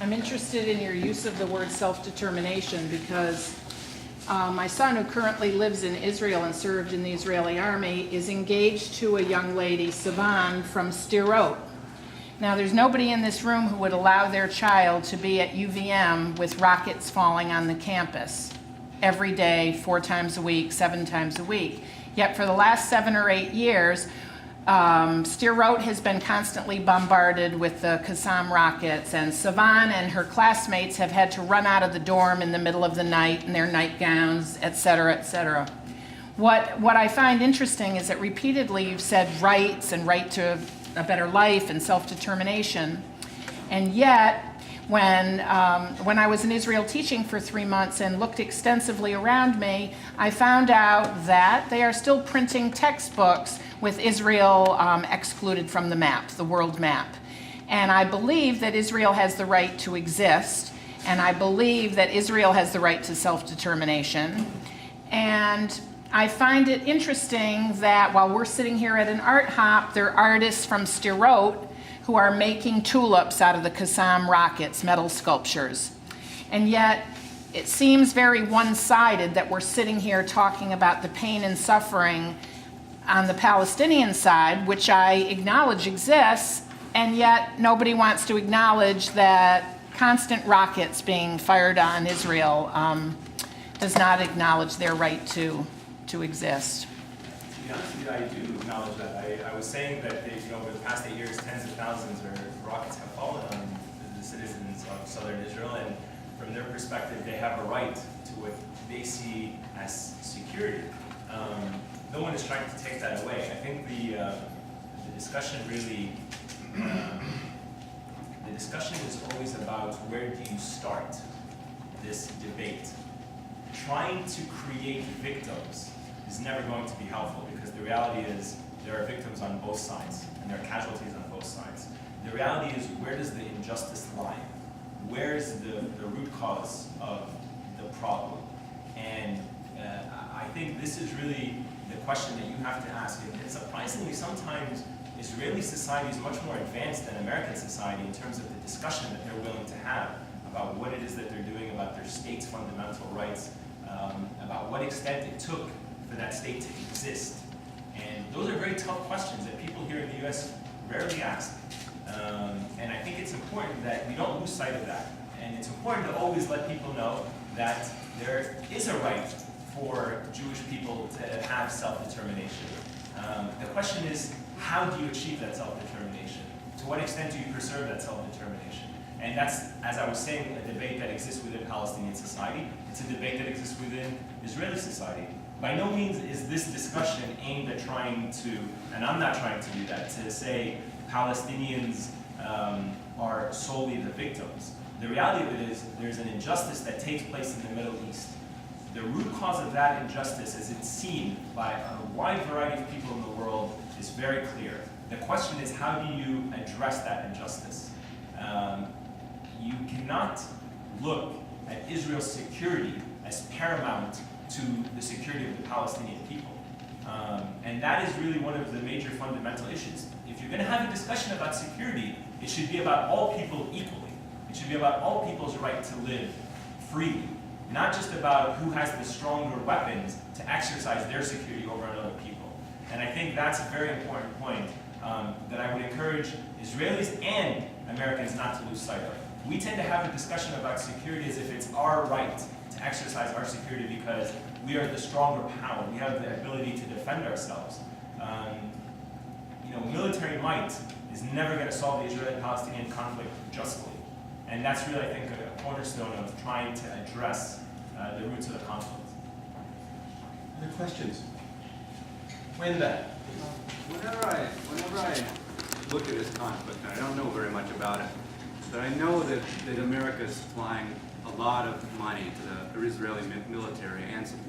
I'm interested in your use of the word self-determination because my son, who currently lives in Israel and served in the Israeli army, is engaged to a young lady, Sivan, from Sderot. Now, there's nobody in this room who would allow their child to be at UVM with rockets falling on the campus every day, 4 times a week, 7 times a week. Yet for the last 7 or 8 years, Sderot has been constantly bombarded with the Qassam rockets, and Sivan and her classmates have had to run out of the dorm in the middle of the night in their nightgowns, et cetera, et cetera. What I find interesting is that repeatedly you've said rights and right to a better life and self-determination, and yet when I was in Israel teaching for 3 months and looked extensively around me, I found out that they are still printing textbooks with Israel excluded from the map, the world map. And I believe that Israel has the right to exist, and I believe that Israel has the right to self-determination. And I find it interesting that while we're sitting here at an ArtHop, there are artists from Sderot who are making tulips out of the Qassam rockets, metal sculptures. And yet, it seems very one-sided that we're sitting here talking about the pain and suffering on the Palestinian side, which I acknowledge exists, and yet nobody wants to acknowledge that constant rockets being fired on Israel does not acknowledge their right to exist. To be honest with you, I do acknowledge that. I was saying that over the past 8 years, tens of thousands of rockets have fallen on the citizens of southern Israel, and from their perspective, they have a right to what they see as security. No one is trying to take that away. I think the discussion really, the discussion is always about where do you start this debate. Trying to create victims is never going to be helpful, because the reality is there are victims on both sides and there are casualties on both sides. The reality is, where does the injustice lie? Where is the root cause of the problem? And I think this is really the question that you have to ask. And surprisingly, sometimes Israeli society is much more advanced than American society in terms of the discussion that they're willing to have about what it is that they're doing, about their state's fundamental rights, about what extent it took for that state to exist. And those are very tough questions that people here in the US rarely ask. And I think it's important that we don't lose sight of that. And it's important to always let people know that there is a right for Jewish people to have self-determination. The question is, how do you achieve that self-determination? To what extent do you preserve that self-determination? And that's, as I was saying, a debate that exists within Palestinian society. It's a debate that exists within Israeli society. By no means is this discussion aimed at trying to, and I'm not trying to do that, to say Palestinians are solely the victims. The reality of it is there's an injustice that takes place in the Middle East. The root cause of that injustice, as it's seen by a wide variety of people in the world, is very clear. The question is, how do you address that injustice? You cannot look at Israel's security as paramount to the security of the Palestinian people. And that is really one of the major fundamental issues. If you're going to have a discussion about security, it should be about all people equally. It should be about all people's right to live freely, not just about who has the stronger weapons to exercise their security over other people. And I think that's a very important point that I would encourage Israelis and Americans not to lose sight of. We tend to have a discussion about security as if it's our right to exercise our security because we are the stronger power. We have the ability to defend ourselves. Military might is never going to solve the Israeli-Palestinian conflict justly. And that's really, I think, a cornerstone of trying to address the roots of the conflict. Other questions? Whenever I look at this conflict, and I don't know very much about it, but I know that America is supplying a lot of money to the Israeli military and supplying